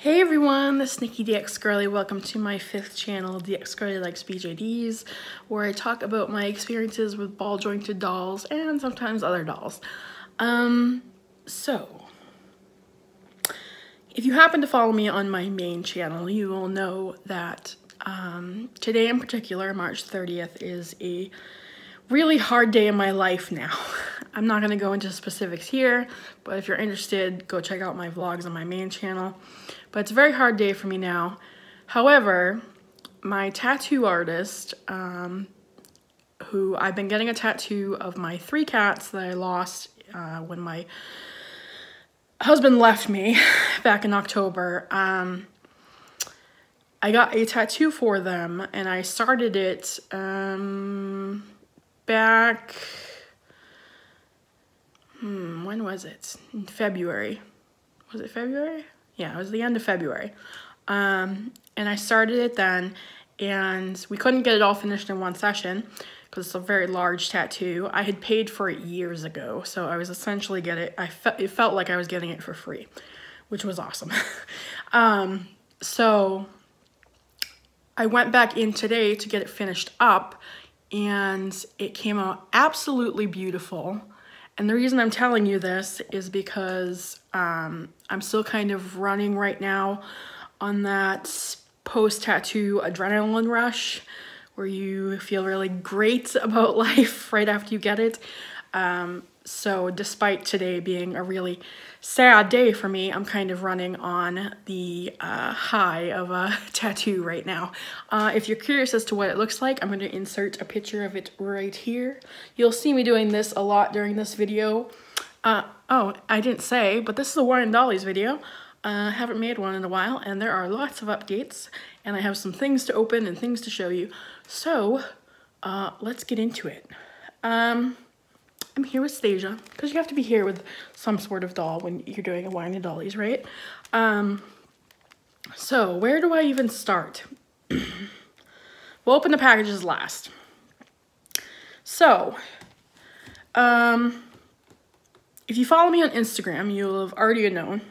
Hey everyone, this is Nikki dxgirly. Welcome to my 5th channel, dxgirly Likes BJDs, where I talk about my experiences with ball jointed dolls and sometimes other dolls. So, if you happen to follow me on my main channel, you will know that today in particular, March 30th, is a really hard day in my life now. I'm not going to go into specifics here, but if you're interested, go check out my vlogs on my main channel. But it's a very hard day for me now. However, my tattoo artist, who I've been getting a tattoo of my 3 cats that I lost when my husband left me back in October. I got a tattoo for them, and I started it back, when was it? In February. Was it February? Yeah, it was the end of February. And I started it then, and we couldn't get it all finished in one session because it's a very large tattoo. I had paid for it years ago, so I was essentially it felt like I was getting it for free, which was awesome. So I went back in today to get it finished up, and it came out absolutely beautiful. And the reason I'm telling you this is because I'm still kind of running right now on that post-tattoo adrenaline rush where you feel really great about life right after you get it. So despite today being a really sad day for me, I'm kind of running on the high of a tattoo right now. If you're curious as to what it looks like, I'm going to insert a picture of it right here. You'll see me doing this a lot during this video. Oh, I didn't say, but this is a Wine Dollies video. I haven't made one in a while, and there are lots of updates, and I have some things to open and things to show you. So, let's get into it. I'm here with Stasia, because you have to be here with some sort of doll when you're doing a Wine and Dollies, right? So where do I even start? We'll open the packages last. So, if you follow me on Instagram, you'll have already known.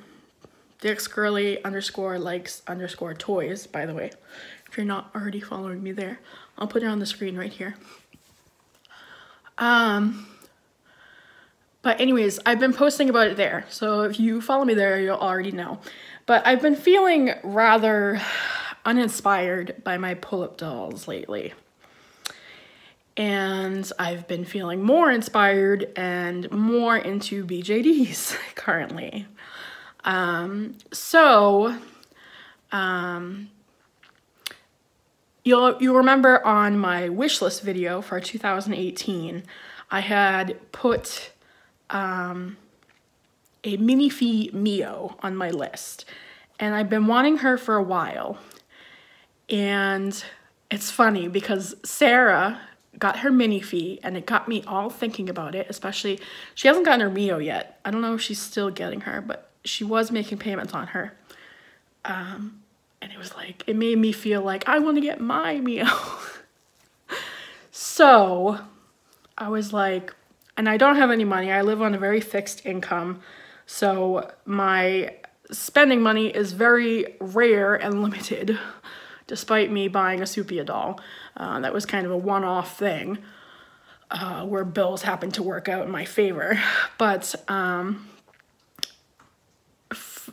dxgirly_likes_toys, by the way. If you're not already following me there, I'll put it on the screen right here. But anyways, I've been posting about it there. So if you follow me there, you'll already know. But I've been feeling rather uninspired by my pull-up dolls lately. And I've been feeling more inspired and more into BJDs currently. You'll remember on my wish list video for 2018, I had put a minifee Mio on my list, and I've been wanting her for a while. And it's funny because Sarah got her minifee, and it got me all thinking about it. Especially, she hasn't gotten her Mio yet. I don't know if she's still getting her, but she was making payments on her. And it was like, it made me feel like I want to get my Mio. So I was like, and I don't have any money. I live on a very fixed income. So my spending money is very rare and limited, despite me buying a Supia doll. That was kind of a one-off thing where bills happened to work out in my favor. But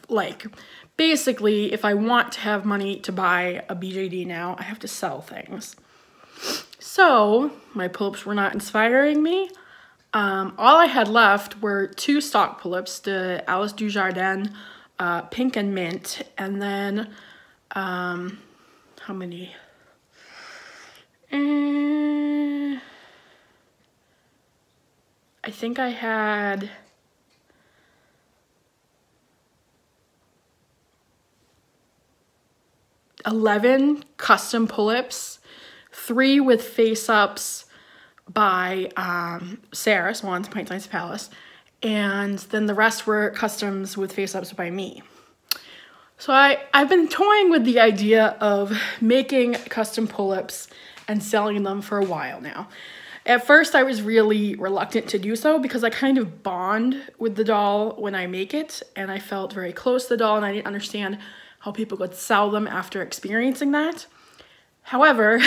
like, basically, if I want to have money to buy a BJD now, I have to sell things. So my pull-ups were not inspiring me. All I had left were 2 stock pull-ups, the Alice Dujardin Pink and Mint, and then, how many? I think I had 11 custom pull-ups, 3 with face-ups by Sarah, Swan's Pint Size Palace, and then the rest were customs with face-ups by me. So I've been toying with the idea of making custom pull-ups and selling them for a while now. At first, I was really reluctant to do so because I kind of bond with the doll when I make it, and I felt very close to the doll, and I didn't understand how people could sell them after experiencing that. However,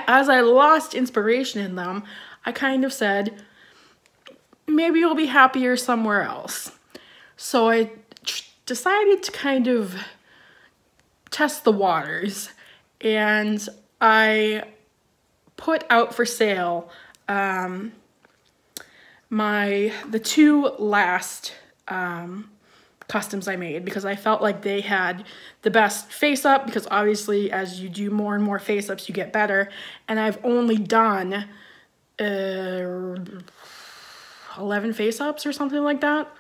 as I lost inspiration in them, I kind of said, maybe you'll be happier somewhere else. So I decided to kind of test the waters, and I put out for sale the two last customs I made, because I felt like they had the best face up, because obviously as you do more and more face ups you get better, and I've only done 11 face ups or something like that.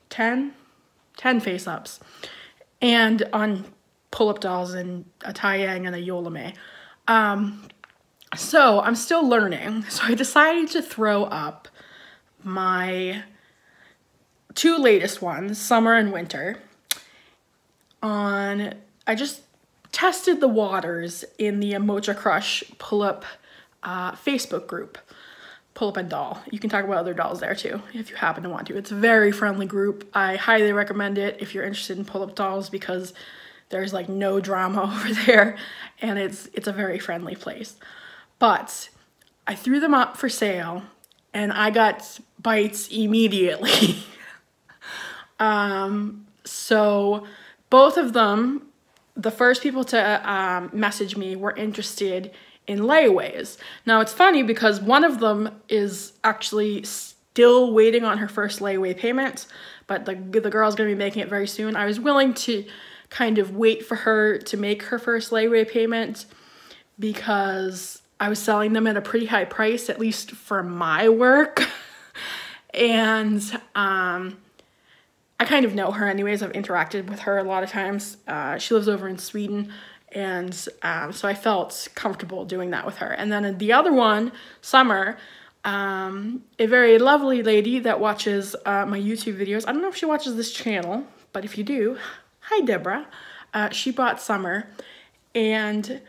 10 face ups, and on pull-up dolls and a Taiyang and a Yolame. So I'm still learning, so I decided to throw up my two latest ones, summer and winter, I just tested the waters in the Mocha Crush pull-up Facebook group. Pull Up and Doll. You can talk about other dolls there too, if you happen to want to. It's a very friendly group. I highly recommend it if you're interested in pull-up dolls, because there's like no drama over there, and it's a very friendly place. But I threw them up for sale, and I got bites immediately. So both of them, the first people to message me, were interested in layaways. Now it's funny because one of them is actually still waiting on her first layaway payment, but the girl's gonna be making it very soon. I was willing to kind of wait for her to make her first layaway payment because I was selling them at a pretty high price, at least for my work. And I kind of know her anyways. I've interacted with her a lot of times. She lives over in Sweden. And so I felt comfortable doing that with her. And then the other one, Summer, a very lovely lady that watches my YouTube videos. I don't know if she watches this channel, but if you do, hi Deborah. She bought Summer, and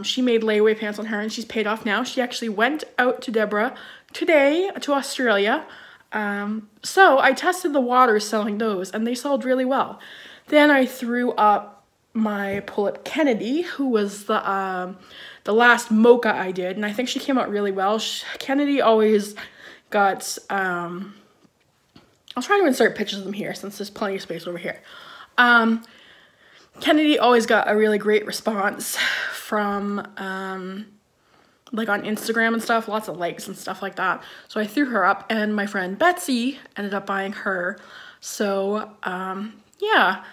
she made layaway pants on her, and she's paid off now. She actually went out to Deborah today to Australia. So I tested the waters selling those, and they sold really well. Then I threw up my pull-up Kennedy, who was the last mocha I did, and I think she came out really well. Kennedy always got, I'll try to insert pictures of them here since there's plenty of space over here. Kennedy always got a really great response from, like on Instagram and stuff, lots of likes and stuff like that. So I threw her up, and my friend Betsy ended up buying her. So, yeah.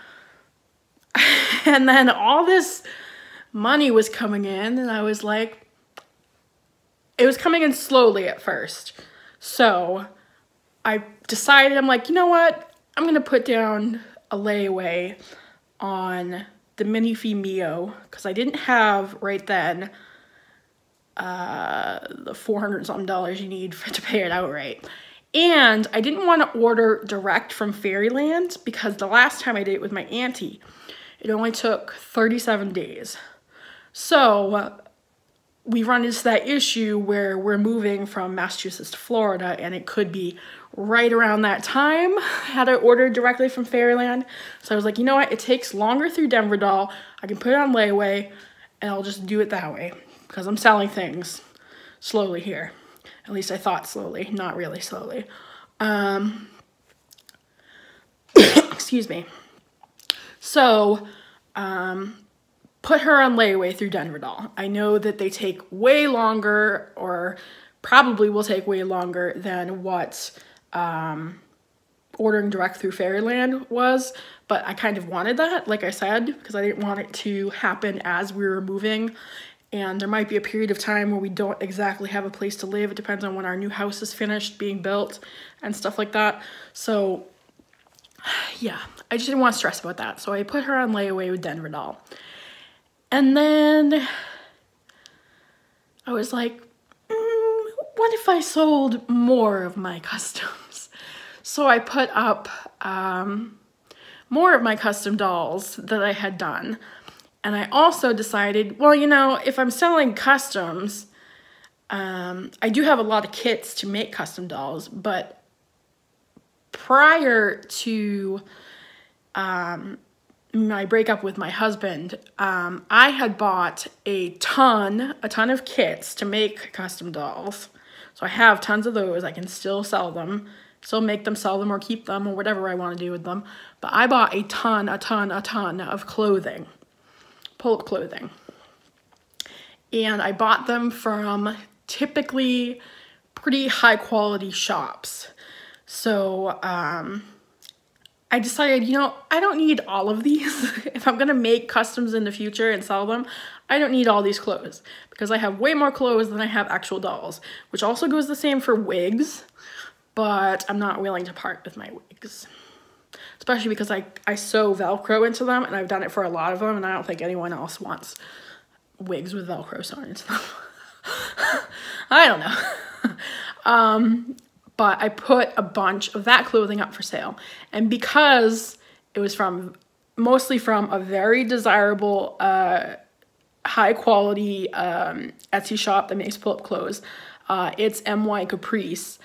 And then all this money was coming in, and I was like, it was coming in slowly at first. So I decided, I'm like, you know what? I'm going to put down a layaway on the Minifee Mio, because I didn't have right then the $400 something you need to pay it outright. And I didn't want to order direct from Fairyland, because the last time I did it with my auntie, it only took 37 days. So we run into that issue where we're moving from Massachusetts to Florida, and it could be right around that time had I ordered directly from Fairyland. So I was like, you know what? It takes longer through Denver Doll. I can put it on layaway, and I'll just do it that way, because I'm selling things slowly here. At least I thought slowly, not really slowly. Excuse me. So, put her on layaway through Denver Doll. I know that they take way longer, or probably will take way longer than what ordering direct through Fairyland was, but I kind of wanted that, like I said, because I didn't want it to happen as we were moving. And there might be a period of time where we don't exactly have a place to live. It depends on when our new house is finished being built and stuff like that. So yeah, I just didn't want to stress about that. So I put her on layaway with Denver Doll. And then I was like, what if I sold more of my customs? So I put up more of my custom dolls that I had done. And I also decided, well, you know, if I'm selling customs, I do have a lot of kits to make custom dolls, but prior to my breakup with my husband, I had bought a ton of kits to make custom dolls. So I have tons of those. I can still sell them, still make them, sell them, or keep them, or whatever I want to do with them. But I bought a ton of clothing, pull-up clothing. And I bought them from typically pretty high quality shops. So I decided, you know, I don't need all of these. If I'm gonna make customs in the future and sell them, I don't need all these clothes because I have way more clothes than I have actual dolls, which also goes the same for wigs, but I'm not willing to part with my wigs. Especially because I sew Velcro into them, and I've done it for a lot of them, and I don't think anyone else wants wigs with Velcro sewn into them. I don't know. But I put a bunch of that clothing up for sale. And because it was mostly from a very desirable, high quality Etsy shop that makes pull-up clothes, it's MY Caprice.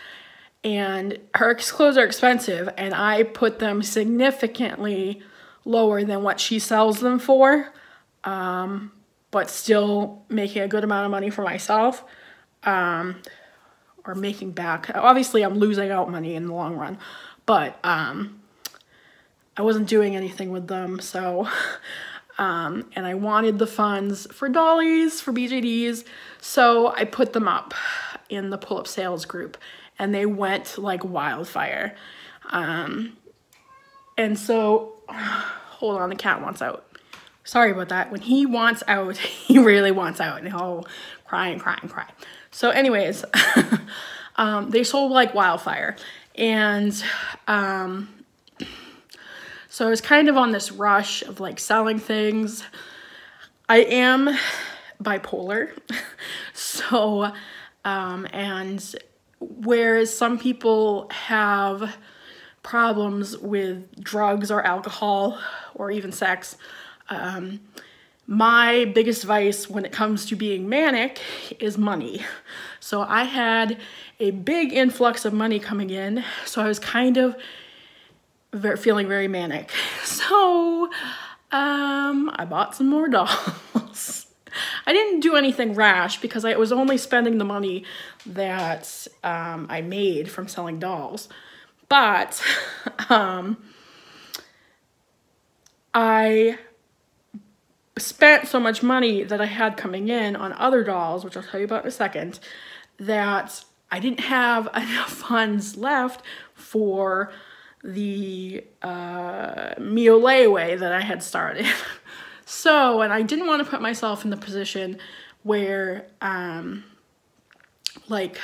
And her clothes are expensive, and I put them significantly lower than what she sells them for, but still making a good amount of money for myself. Or making back. Obviously, I'm losing out money in the long run, but I wasn't doing anything with them, so and I wanted the funds for Dollies, for BJDs, so I put them up in the pull-up sales group, and they went like wildfire. And so, hold on, the cat wants out. Sorry about that. When he wants out, he really wants out, and he'll cry and cry and cry. So anyways, they sold like wildfire. And so I was kind of on this rush of like selling things. I am bipolar. So, and whereas some people have problems with drugs or alcohol or even sex, my biggest vice when it comes to being manic is money. So I had a big influx of money coming in, so I was kind of feeling very manic. So I bought some more dolls. I didn't do anything rash because I was only spending the money that I made from selling dolls. But I spent so much money that I had coming in on other dolls, which I'll tell you about in a second, that I didn't have enough funds left for the meal layaway that I had started. So, and I didn't want to put myself in the position where like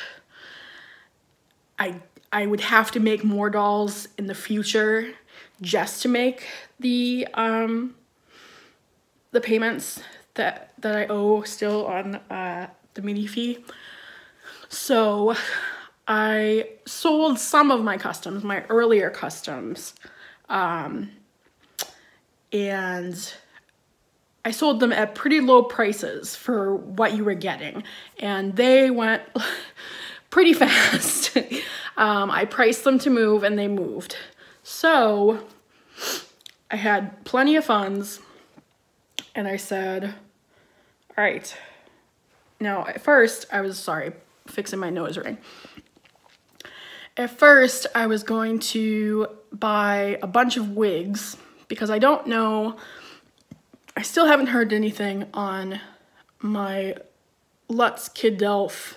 I would have to make more dolls in the future just to make the payments that I owe still on the mini fee. So I sold some of my customs, my earlier customs, and I sold them at pretty low prices for what you were getting, and they went pretty fast. I priced them to move, and they moved. So I had plenty of funds. And I said, all right. Now, at first, I was, sorry, fixing my nose ring. At first, I was going to buy a bunch of wigs because I don't know, I still haven't heard anything on my Lutz Kid Delph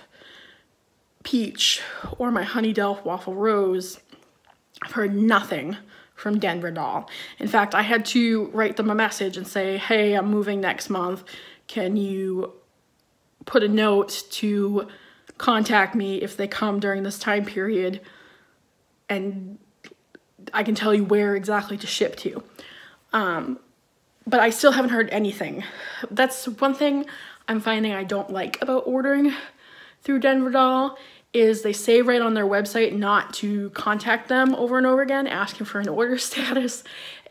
Peach or my Honey Delph Waffle Rose. I've heard nothing from Denver Doll. In fact, I had to write them a message and say, hey, I'm moving next month. Can you put a note to contact me if they come during this time period, and I can tell you where exactly to ship to. But I still haven't heard anything. That's one thing I'm finding I don't like about ordering through Denver Doll, is they say right on their website not to contact them over and over again asking for an order status,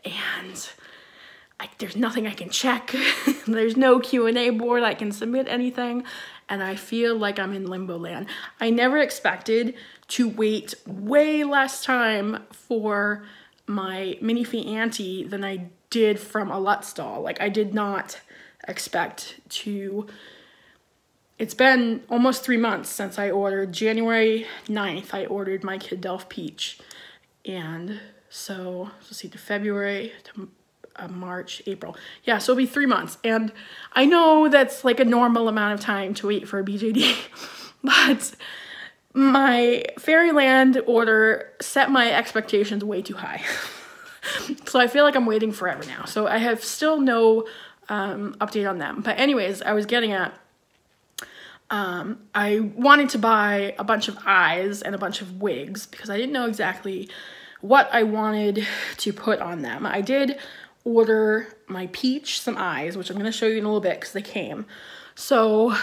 and there's nothing I can check. There's no Q&A board I can submit anything, and I feel like I'm in limbo land. I never expected to wait way less time for my mini fee ante than I did from a Lutz doll. Like, I did not expect to. It's been almost 3 months since I ordered. January 9th, I ordered my Kid Delph Peach. And so, let's see, to February, to March, April. Yeah, so it'll be 3 months. And I know that's like a normal amount of time to wait for a BJD, but my Fairyland order set my expectations way too high. So I feel like I'm waiting forever now. So I have still no update on them. But anyways, I was getting at, I wanted to buy a bunch of eyes and a bunch of wigs because I didn't know exactly what I wanted to put on them. I did order my Peach some eyes, which I'm going to show you in a little bit because they came. So,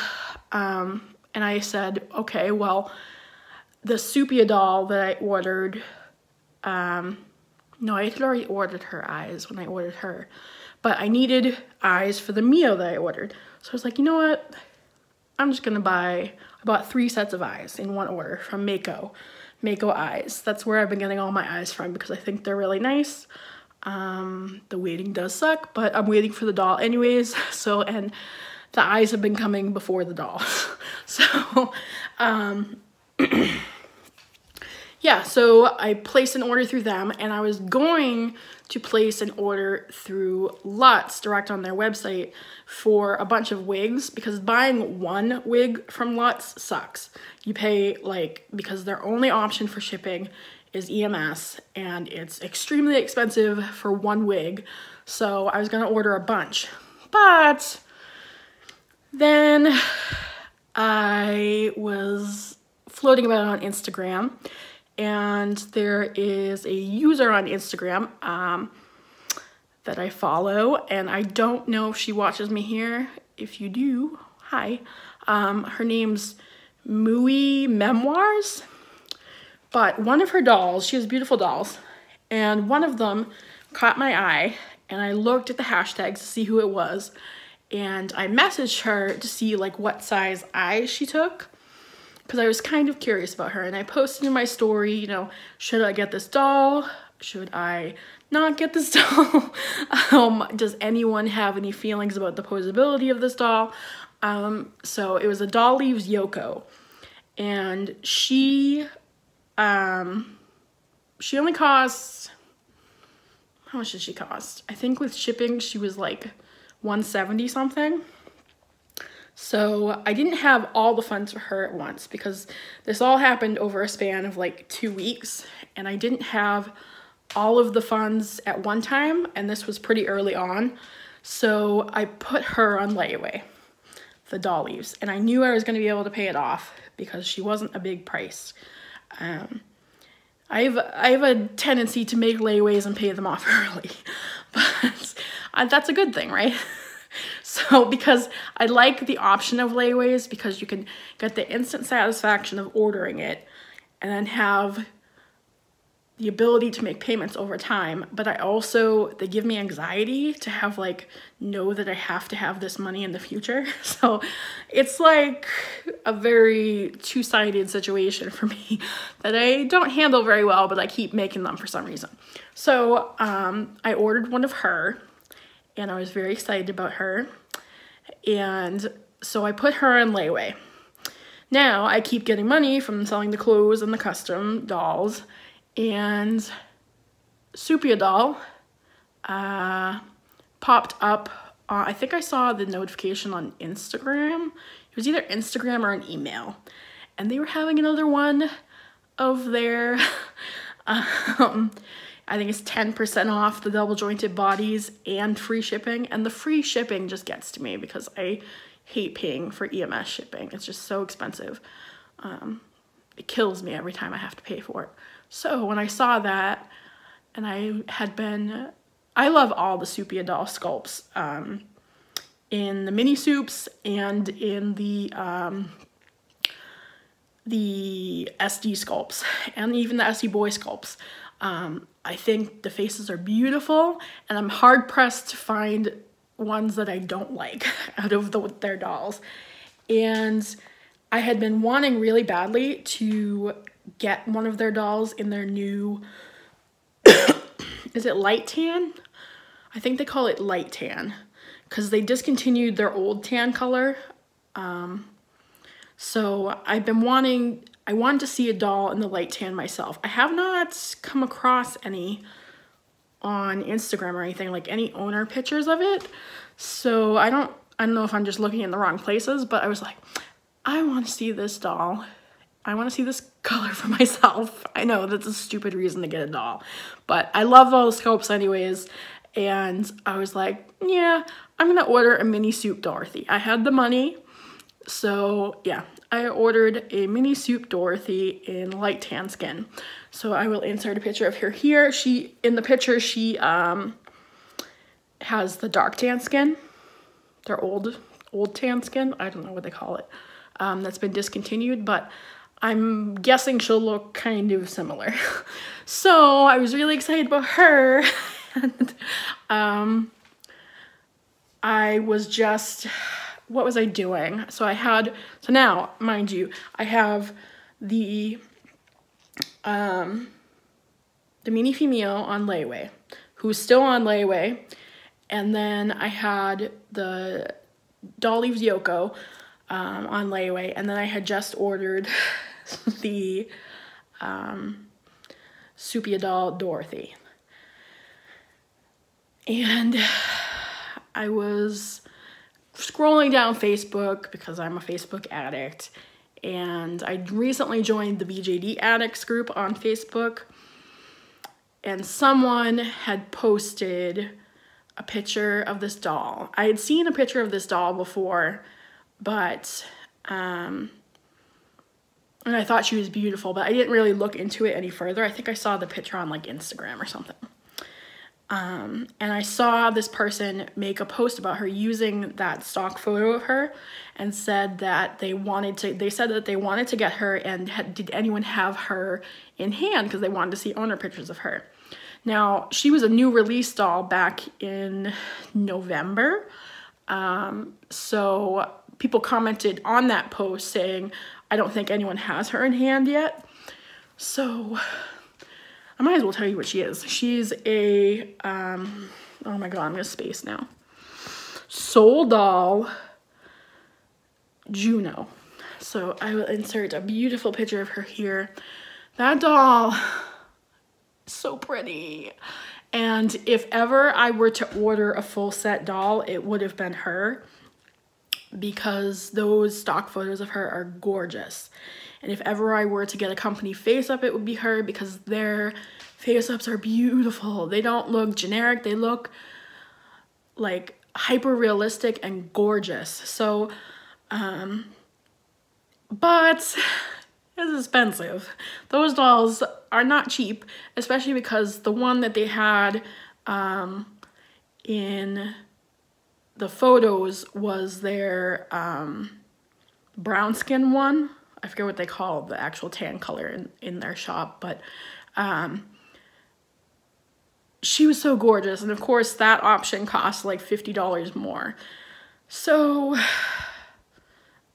and I said, okay, well, the Sepia doll that I ordered, no, I had already ordered her eyes when I ordered her, but I needed eyes for the Mio that I ordered. So I was like, you know what? I'm just gonna buy, I bought 3 sets of eyes in one order from Mako Eyes. That's where I've been getting all my eyes from because I think they're really nice. The waiting does suck, but I'm waiting for the doll anyways. So, and the eyes have been coming before the doll. So, yeah, so I placed an order through them, and I was going to place an order through Lutz direct on their website for a bunch of wigs because buying one wig from Lutz sucks. You pay, like, because their only option for shipping is EMS, and it's extremely expensive for one wig. So I was gonna order a bunch, but then I was floating about on Instagram, and there is a user on Instagram that I follow, and I don't know if she watches me here. If you do, hi. Her name's Mui Memoirs, but one of her dolls, she has beautiful dolls, and one of them caught my eye, and I looked at the hashtags to see who it was, and I messaged her to see like what size eyes she took, because I was kind of curious about her, and I posted in my story, you know, should I get this doll? Should I not get this doll? Does anyone have any feelings about the posability of this doll? So it was a Dollies Yoko, and she only costs, how much did she cost? I think with shipping she was like $170 something. So I didn't have all the funds for her at once because this all happened over a span of like 2 weeks, and I didn't have all of the funds at one time, and this was pretty early on. So I put her on layaway, the Dollies, and I knew I was going to be able to pay it off because she wasn't a big price. I have a tendency to make layaways and pay them off early, but that's a good thing, right? So because I like the option of layaways because you can get the instant satisfaction of ordering it and then have the ability to make payments over time, but they give me anxiety to have like, know that I have to have this money in the future. So it's like a very two-sided situation for me that I don't handle very well, but I keep making them for some reason. So I ordered one of her, and I was very excited about her. And so I put her on layaway. Now I keep getting money from selling the clothes and the custom dolls, and Sepia doll popped up. I think I saw the notification on Instagram. It was either Instagram or an email, and they were having another one of their I think it's 10% off the double jointed bodies and free shipping. And the free shipping just gets to me because I hate paying for EMS shipping. It's just so expensive. It kills me every time I have to pay for it. So when I saw that, and I love all the Sepia doll sculpts in the mini soups and in the SD sculpts and even the SD boy sculpts. I think the faces are beautiful, and I'm hard pressed to find ones that I don't like out of their dolls. And I had been wanting really badly to get one of their dolls in their new, is it light tan? I think they call it light tan, because they discontinued their old tan color. So I wanted to see a doll in the light tan myself. I have not come across any on Instagram or anything, like any owner pictures of it. So I don't know if I'm just looking in the wrong places, but I was like, I want to see this doll. I want to see this color for myself. I know that's a stupid reason to get a doll, but I love all the scopes anyways. And I was like, yeah, I'm gonna order a mini soup Dorothy. I had the money. So yeah, I ordered a mini soup Dorothy in light tan skin. So I will insert a picture of her here. In the picture, she has the dark tan skin. Their old tan skin. I don't know what they call it. That's been discontinued, but I'm guessing she'll look kind of similar. So I was really excited about her. And I was just, what was I doing? So now, mind you, I have the mini female on layaway, who's still on layaway, and then I had the Dollies Yoko on layaway, and then I had just ordered the Soupia doll Dorothy. And I was scrolling down Facebook because I'm a Facebook addict, and I recently joined the BJD addicts group on Facebook, and someone had posted a picture of this doll. I had seen a picture of this doll before, but and I thought she was beautiful, but I didn't really look into it any further. I think I saw the picture on like Instagram or something. And I saw this person make a post about her using that stock photo of her, and said that they said that they wanted to get her, and did anyone have her in hand, because they wanted to see owner pictures of her. Now, she was a new release doll back in November. So people commented on that post saying, I don't think anyone has her in hand yet. So I might as well tell you what she is. She's a, oh my God, I'm gonna space now. Soul doll Juno. So I will insert a beautiful picture of her here. That doll, so pretty. And if ever I were to order a full set doll, it would have been her, because those stock photos of her are gorgeous. And if ever I were to get a company face-up, it would be her, because their face-ups are beautiful. They don't look generic. They look like hyper-realistic and gorgeous. So, but it's expensive. Those dolls are not cheap, especially because the one that they had in the photos was their brown skin one. I forget what they call the actual tan color in their shop, but she was so gorgeous. And of course that option cost like $50 more. So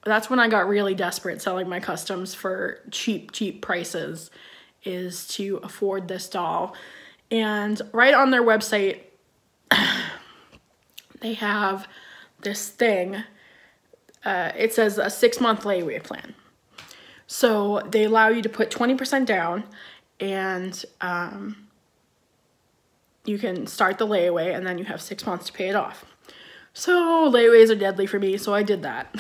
that's when I got really desperate selling my customs for cheap prices, is to afford this doll. And right on their website, they have this thing. It says a 6-month layaway plan. So they allow you to put 20% down, and you can start the layaway, and then you have 6 months to pay it off. So layaways are deadly for me, so I did that.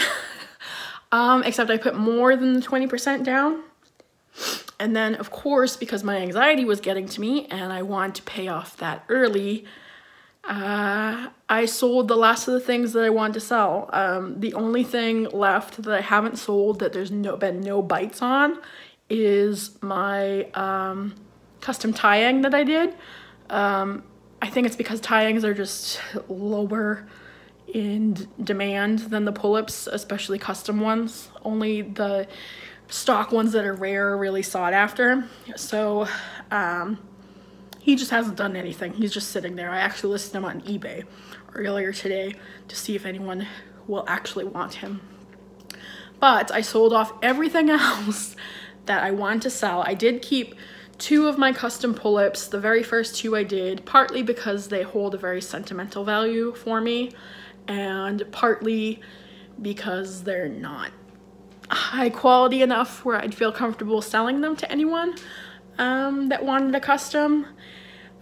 Except I put more than the 20% down. And then, of course, because my anxiety was getting to me and I wanted to pay off that early, I sold the last of the things that I wanted to sell. The only thing left that I haven't sold that there's been no bites on is my custom tying that I did. I think it's because tyings are just lower in demand than the pull-ups, especially custom ones. Only the stock ones that are rare are really sought after. So he just hasn't done anything. He's just sitting there. I actually listed him on eBay earlier today to see if anyone will actually want him. But I sold off everything else that I wanted to sell. I did keep 2 of my custom pull-ups. The very first 2 I did, partly because they hold a very sentimental value for me, and partly because they're not high quality enough where I'd feel comfortable selling them to anyone that wanted a custom,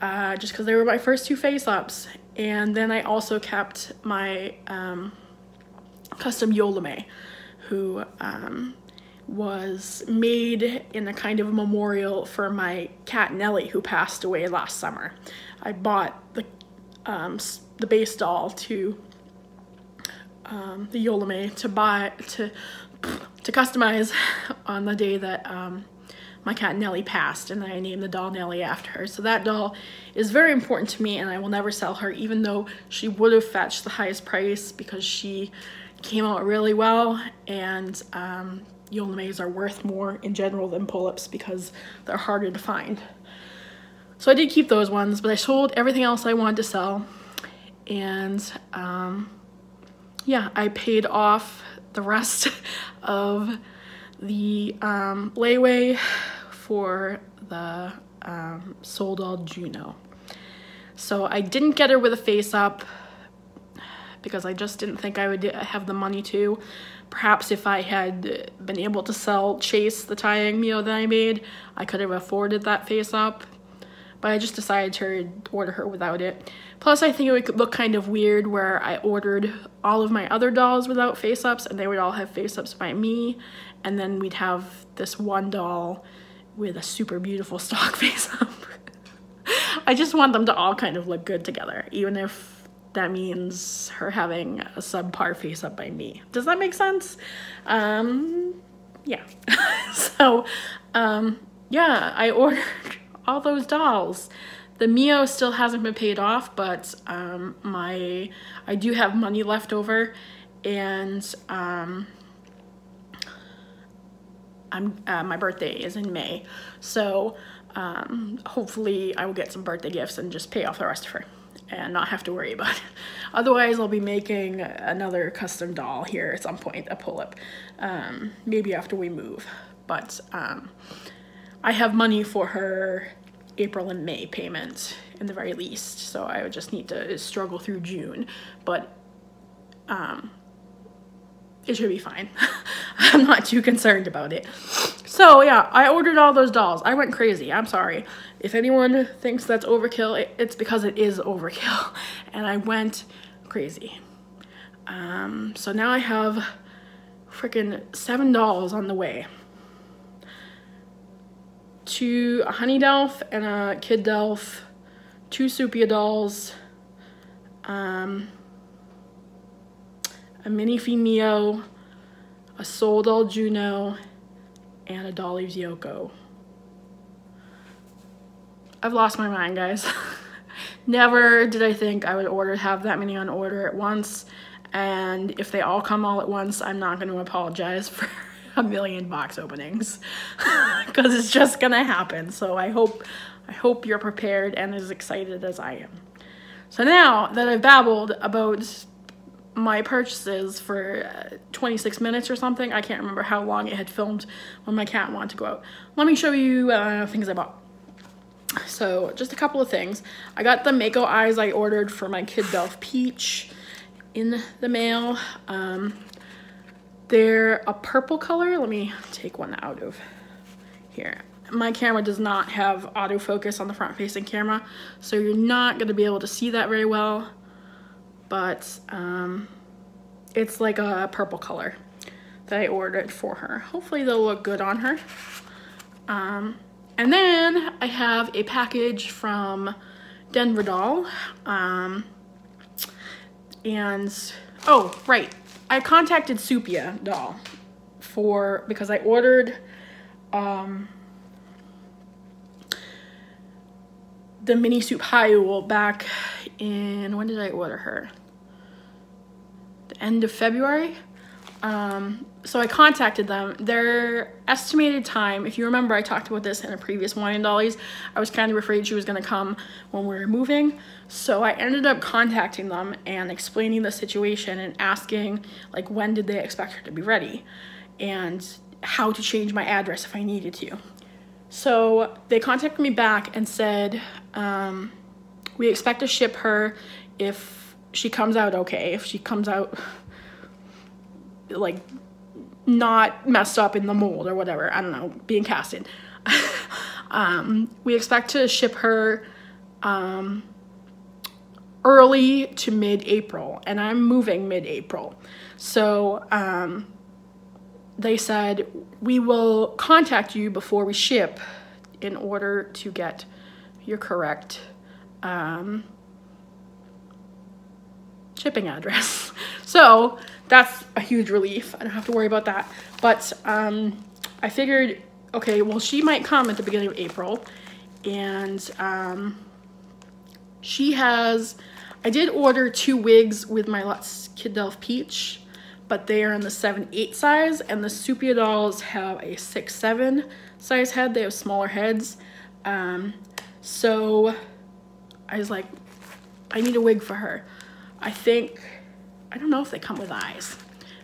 just because they were my first 2 face-ups. And then I also kept my custom Yolame, who was made in a kind of memorial for my cat Nellie, who passed away last summer. I bought the base doll to the Yolame to customize on the day that my cat Nellie passed, and I named the doll Nellie after her. So that doll is very important to me, and I will never sell her, even though she would have fetched the highest price because she came out really well. And Yolames are worth more in general than pull-ups because they're harder to find. So I did keep those ones, but I sold everything else I wanted to sell. And yeah, I paid off the rest of the layaway for the soul doll Juno. So I didn't get her with a face up because I just didn't think I would have the money to. Perhaps if I had been able to sell Chase, the Taiyang Mio that I made, I could have afforded that face up. But I just decided to order her without it. Plus, I think it would look kind of weird where I ordered all of my other dolls without face-ups, and they would all have face-ups by me, and then we'd have this one doll with a super beautiful stock face-up. I just want them to all kind of look good together, even if that means her having a subpar face-up by me. Does that make sense? Yeah. So, yeah, I ordered all those dolls. The Mio still hasn't been paid off, but I do have money left over, and my birthday is in May, so hopefully I will get some birthday gifts and just pay off the rest of her and not have to worry about it. Otherwise, I'll be making another custom doll here at some point, a pull-up, maybe after we move. But I have money for her April and May payment in the very least, so I would just need to struggle through June, but it should be fine. I'm not too concerned about it. So yeah, I ordered all those dolls. I went crazy. I'm sorry. If anyone thinks that's overkill, it's because it is overkill, and I went crazy. So now I have freaking 7 dolls on the way. A honey delph and a kid delph, 2 Supia dolls, a mini Mio, a soul doll Juno, and a Dollies Yoko. I've lost my mind, guys. Never did I think I would have that many on order at once, and if they all come all at once, I'm not going to apologize for a million box openings because it's just gonna happen. So I hope you're prepared and as excited as I am. So now that I've babbled about my purchases for 26 minutes or something, I can't remember how long it had filmed when my cat wanted to go out, let me show you things I bought. So just a couple of things. I got the Mako eyes I ordered for my kid Delph Peach in the mail. They're a purple color. Let me take one out of here. My camera does not have autofocus on the front facing camera, so you're not gonna be able to see that very well, but it's like a purple color that I ordered for her. Hopefully they'll look good on her. And then I have a package from Denver Doll. Oh, right. I contacted Supia Doll because I ordered the mini Soup Hyul back in, when did I order her? The end of February. So I contacted them. Their estimated time, if you remember, I talked about this in a previous one in Dollies. I was kind of afraid she was going to come when we were moving. So I ended up contacting them and explaining the situation and asking, like, when did they expect her to be ready and how to change my address if I needed to. So they contacted me back and said, we expect to ship her if she comes out okay, if she comes out like not messed up in the mold or whatever, I don't know, being casted. We expect to ship her early to mid-April, and I'm moving mid-April. So they said, we will contact you before we ship in order to get your correct shipping address. So that's a huge relief. I don't have to worry about that. But I figured, okay, well, she might come at the beginning of April, and she has, I did order 2 wigs with my Let's Kid Delph Peach, but they are in the 7/8 size, and the Supia dolls have a 6/7 size head. They have smaller heads. So I was like, I need a wig for her. I don't know if they come with eyes,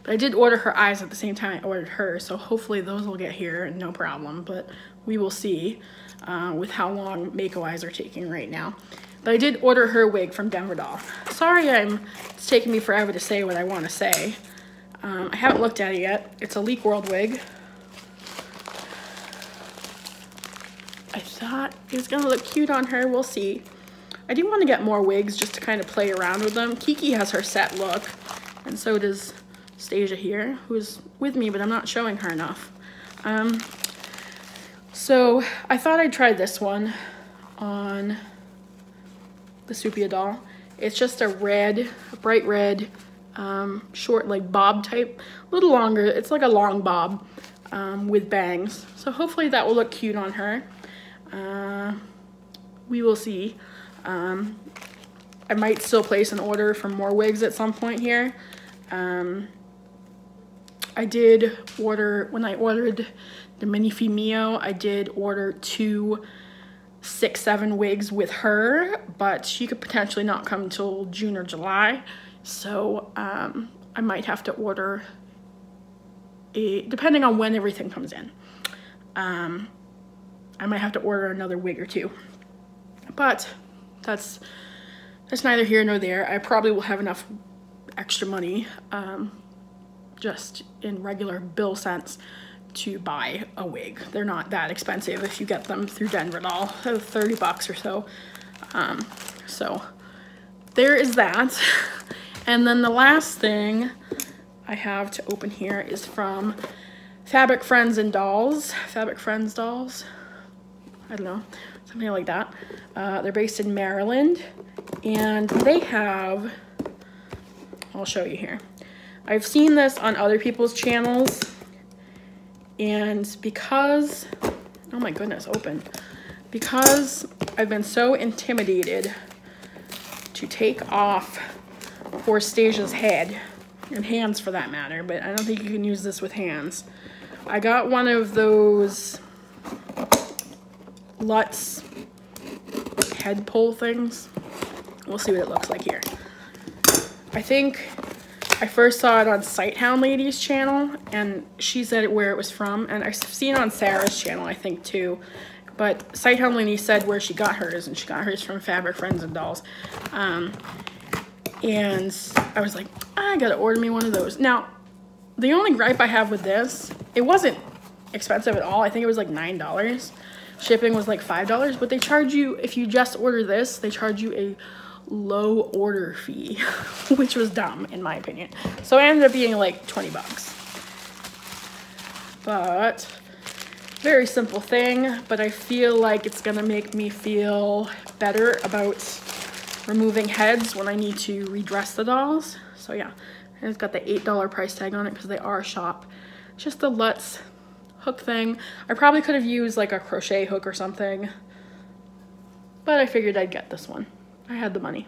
but I did order her eyes at the same time I ordered her, so hopefully those will get here, no problem, but we will see with how long Mako eyes are taking right now. But I did order her wig from Denver Doll. Sorry, it's taking me forever to say what I want to say. I haven't looked at it yet. It's a Leak World wig. I thought it was gonna look cute on her, we'll see. I do want to get more wigs just to kind of play around with them. Kiki has her set look, and so does Stasia here, who's with me, but I'm not showing her enough. So I thought I'd try this one on the Supia doll. It's just a bright red, short like bob type, a little longer. It's like a long bob with bangs. So hopefully that will look cute on her. We will see. I might still place an order for more wigs at some point here. I did order, when I ordered the Minifee Mio, I did order 2 6/7 wigs with her, but she could potentially not come until June or July. So I might have to order depending on when everything comes in. I might have to order another wig or 2. But that's neither here nor there. I probably will have enough extra money, just in regular bill sense, to buy a wig. They're not that expensive if you get them through Denver Doll, 30 bucks or so. So there is that. And then the last thing I have to open here is from Fabric Friends and Dolls. Fabric Friends Dolls. I don't know, something like that. They're based in Maryland, and they have, I'll show you here. I've seen this on other people's channels, and because, oh my goodness, open. Because I've been so intimidated to take off poor Stasia's head, and hands for that matter, but I don't think you can use this with hands. I got one of those Lutz head pull things. We'll see what it looks like here. I think I first saw it on Sighthound Lady's channel, and she said where it was from, and I've seen it on Sarah's channel, I think, too. But Sighthound Lady said where she got hers, and she got hers from Fabric Friends and Dolls. And I was like, I gotta order me one of those. Now, the only gripe I have with this, it wasn't expensive at all. I think it was like $9. Shipping was like $5, but they charge you, if you just order this, they charge you a low order fee, which was dumb in my opinion. So it ended up being like 20 bucks. But very simple thing, but I feel like it's gonna make me feel better about removing heads when I need to redress the dolls. So yeah, and it's got the $8 price tag on it because they are shop. Just the Lutz hook thing. I probably could have used like a crochet hook or something, but I figured I'd get this one. I had the money.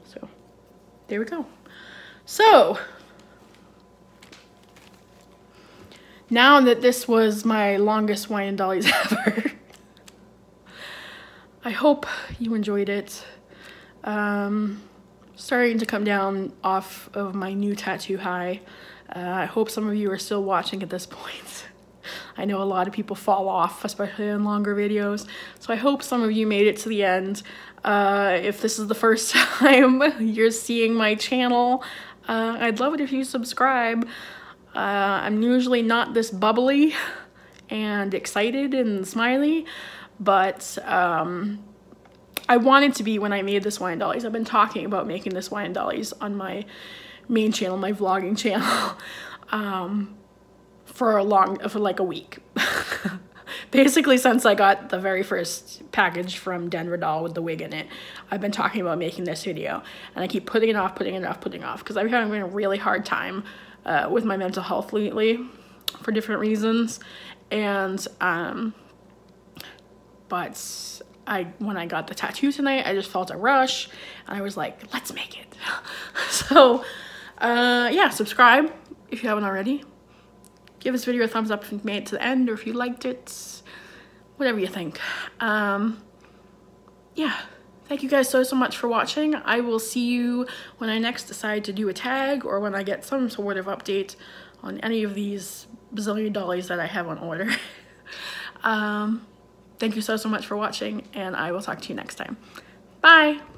So there we go. So now that this was my longest wine and dollies ever, I hope you enjoyed it. Starting to come down off of my new tattoo high. I hope some of you are still watching at this point. I know a lot of people fall off, especially in longer videos. So I hope some of you made it to the end. If this is the first time you're seeing my channel, I'd love it if you subscribe. I'm usually not this bubbly and excited and smiley, but I wanted to be when I made this wine dollies. I've been talking about making this wine dollies on my main channel, my vlogging channel, for like a week. Basically, since I got the very first package from Denver Doll with the wig in it, I've been talking about making this video, and I keep putting it off, because I'm having a really hard time with my mental health lately for different reasons. And but when I got the tattoo tonight, I just felt a rush, and I was like, let's make it. So yeah, subscribe if you haven't already. Give this video a thumbs up if you made it to the end, or if you liked it, whatever you think. Yeah, thank you guys so much for watching. I will see you when I next decide to do a tag, or when I get some sort of update on any of these bazillion dollies that I have on order. Thank you so much for watching, and I will talk to you next time. Bye!